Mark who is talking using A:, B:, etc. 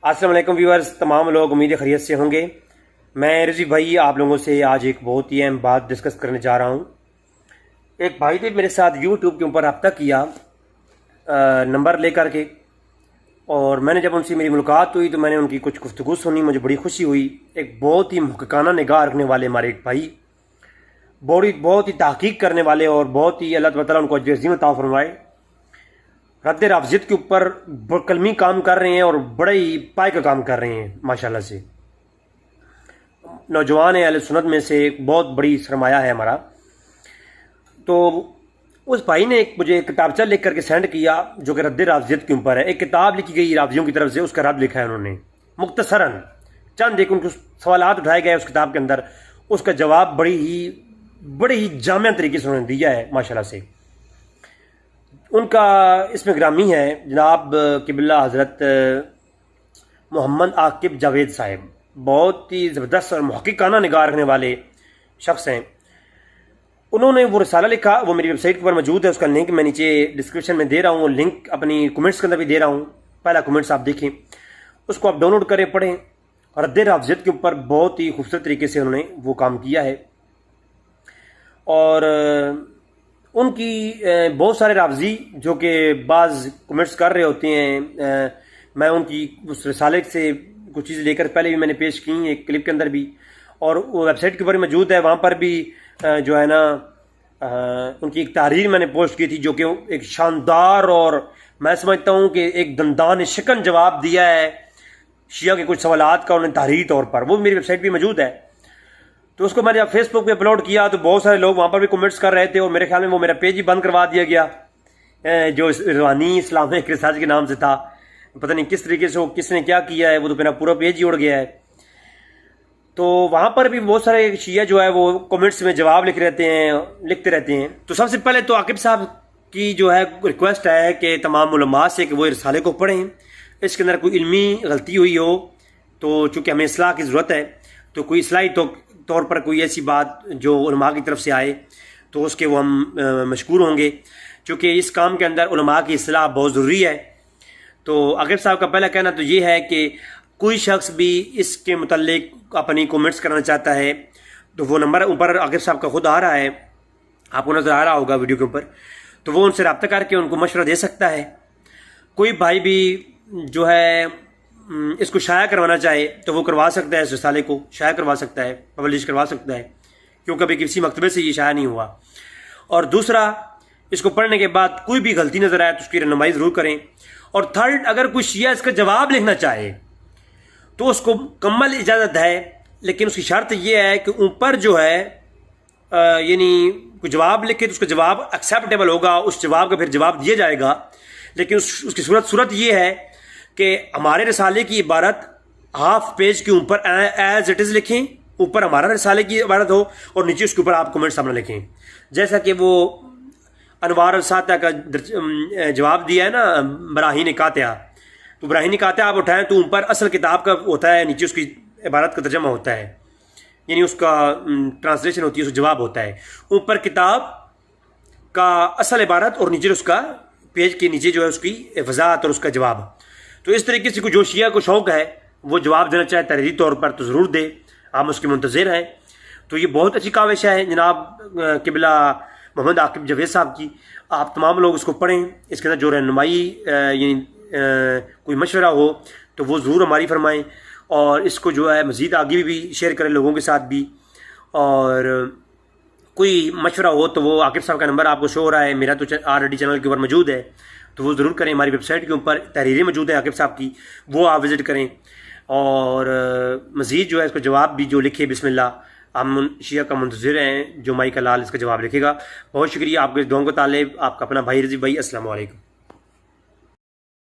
A: السلام علیکم ویورز، تمام لوگ امید خیریت سے ہوں گے۔ میں رضی بھائی آپ لوگوں سے آج ایک بہت ہی اہم بات ڈسکس کرنے جا رہا ہوں۔ ایک بھائی نے میرے ساتھ یوٹیوب کے اوپر رابطہ کیا نمبر لے کر کے، اور میں نے جب ان سے میری ملاقات ہوئی تو میں نے ان کی کچھ گفتگو سنی، مجھے بڑی خوشی ہوئی۔ ایک بہت ہی محققانہ نگاہ رکھنے والے ہمارے ایک بھائی، بہت ہی تحقیق کرنے والے، اور بہت ہی اللہ تعالیٰ ان کو اجر عظیم عطا فرمائے، رد رافضیت کے اوپر کلمی کام کر رہے ہیں اور بڑے ہی پائے کا کام کر رہے ہیں ماشاءاللہ سے۔ نوجوان اہل سنت میں سے ایک بہت بڑی سرمایہ ہے ہمارا۔ تو اس بھائی نے مجھے ایک کتابچہ لکھ کر کے سینڈ کیا جو کہ رد رافضیت کے اوپر ہے۔ ایک کتاب لکھی گئی رافضیوں کی طرف سے، اس کا رد لکھا ہے انہوں نے مختصراً، چند ایک ان کو سوالات اٹھائے گئے اس کتاب کے اندر، اس کا جواب بڑے ہی جامع طریقے سے انہوں نے دیا ہے ماشاءاللہ سے۔ ان کا اسم گرامی ہے جناب قبلہ حضرت محمد عاقب جاوید صاحب، بہت ہی زبردست اور محققانہ نگاہ رکھنے والے شخص ہیں۔ انہوں نے وہ رسالہ لکھا، وہ میری ویب سائٹ کے اوپر موجود ہے، اس کا لنک میں نیچے ڈسکرپشن میں دے رہا ہوں، وہ لنک اپنی کمنٹس کے اندر بھی دے رہا ہوں۔ پہلا کمنٹس آپ دیکھیں، اس کو آپ ڈاؤن لوڈ کریں، پڑھیں۔ رد رافضیت کے اوپر بہت ہی خوبصورت طریقے سے انہوں نے وہ کام کیا ہے، اور ان کی بہت سارے رافضی جو کہ بعض کمنٹس کر رہے ہوتے ہیں، میں ان کی اس رسالے سے کچھ چیز لے کر پہلے بھی میں نے پیش کی ایک کلپ کے اندر بھی، اور وہ ویب سائٹ کے اوپر موجود ہے، وہاں پر بھی جو ہے نا ان کی ایک تحریر میں نے پوسٹ کی تھی جو کہ ایک شاندار اور میں سمجھتا ہوں کہ ایک دندان شکن جواب دیا ہے شیعہ کے کچھ سوالات کا، انہوں نے تحریری طور پر، وہ میری ویب سائٹ پہ موجود ہے۔ تو اس کو میں نے جب فیس بک پہ اپلوڈ کیا تو بہت سارے لوگ وہاں پر بھی کمنٹس کر رہے تھے، اور میرے خیال میں وہ میرا پیج ہی بند کروا دیا گیا جو روحانی اسلامک ریسرچ کے نام سے تھا۔ پتہ نہیں کس طریقے سے کس نے کیا کیا ہے، وہ تو میرا پورا پیج ہی اڑ گیا ہے۔ تو وہاں پر بھی بہت سارے شیعہ جو ہے وہ کمنٹس میں جواب لکھتے رہتے ہیں۔ تو سب سے پہلے تو عاقب صاحب کی جو ہے ریکویسٹ ہے کہ تمام علماء سے کہ وہ رسالے کو پڑھیں، اس کے اندر کوئی علمی غلطی ہوئی ہو تو چونکہ ہمیں اصلاح کی ضرورت ہے، تو کوئی اصلاحی طور پر کوئی ایسی بات جو علماء کی طرف سے آئے تو اس کے وہ ہم مشکور ہوں گے، چونکہ اس کام کے اندر علماء کی اصلاح بہت ضروری ہے۔ تو عاقب صاحب کا پہلا کہنا تو یہ ہے کہ کوئی شخص بھی اس کے متعلق اپنی کومنٹس کرنا چاہتا ہے تو وہ نمبر اوپر عاقب صاحب کا خود آ رہا ہے، آپ کو نظر آ رہا ہوگا ویڈیو کے اوپر، تو وہ ان سے رابطہ کر کے ان کو مشورہ دے سکتا ہے۔ کوئی بھائی بھی جو ہے اس کو شائع کروانا چاہے تو وہ کروا سکتا ہے، اس رسالے کو شائع کروا سکتا ہے، پبلش کروا سکتا ہے، کیونکہ ابھی کسی مکتبے سے یہ شائع نہیں ہوا۔ اور دوسرا، اس کو پڑھنے کے بعد کوئی بھی غلطی نظر آئے تو اس کی رہنمائی ضرور کریں۔ اور تھرڈ، اگر کوئی شیعہ اس کا جواب لکھنا چاہے تو اس کو مکمل اجازت ہے، لیکن اس کی شرط یہ ہے کہ اوپر جو ہے یعنی کوئی جواب لکھے تو اس کا جواب ایکسیپٹیبل ہوگا، اس جواب کا پھر جواب دیا جائے گا، لیکن اس کی صورت یہ ہے کہ ہمارے رسالے کی عبارت ہاف پیج کے اوپر ایز اٹ از لکھیں، اوپر ہمارا رسالے کی عبارت ہو اور نیچے اس کے اوپر آپ کمنٹس اپنا لکھیں، جیسا کہ وہ انوار الساطع کا جواب دیا ہے نا براہین قاطعہ۔ تو براہین قاطعہ آپ اٹھائیں تو اوپر اصل کتاب کا ہوتا ہے، نیچے اس کی عبارت کا ترجمہ ہوتا ہے، یعنی اس کا ٹرانسلیشن ہوتی ہے، اس کا جواب ہوتا ہے۔ اوپر کتاب کا اصل عبارت اور نیچے اس کا پیج کے نیچے جو ہے اس کی وضاحت اور اس کا جواب۔ تو اس طریقے سے جو شیعہ کو شوق ہے وہ جواب دینا چاہے تحریری طور پر تو ضرور دے، آپ اس کے منتظر ہیں۔ تو یہ بہت اچھی کاوش ہے جناب قبلہ محمد عاقب جاوید صاحب کی، آپ تمام لوگ اس کو پڑھیں، اس کے اندر جو رہنمائی یعنی کوئی مشورہ ہو تو وہ ضرور ہماری فرمائیں، اور اس کو جو ہے مزید آگے بھی شیئر کریں لوگوں کے ساتھ بھی۔ اور کوئی مشورہ ہو تو وہ عاقب صاحب کا نمبر آپ کو شو ہو رہا ہے، میرا تو آلریڈی چینل کے اوپر موجود ہے، تو وہ ضرور کریں۔ ہماری ویب سائٹ کے اوپر تحریریں موجود ہیں عاقب صاحب کی، وہ آپ وزٹ کریں، اور مزید جو ہے اس کو جواب بھی جو لکھے بسم اللہ، ہم شیعہ کا منتظر ہیں جو مائی کا لال اس کا جواب لکھے گا۔ بہت شکریہ، آپ کے دعاؤں کا طالب، آپ کا اپنا بھائی رضی بھائی۔ السلام علیکم۔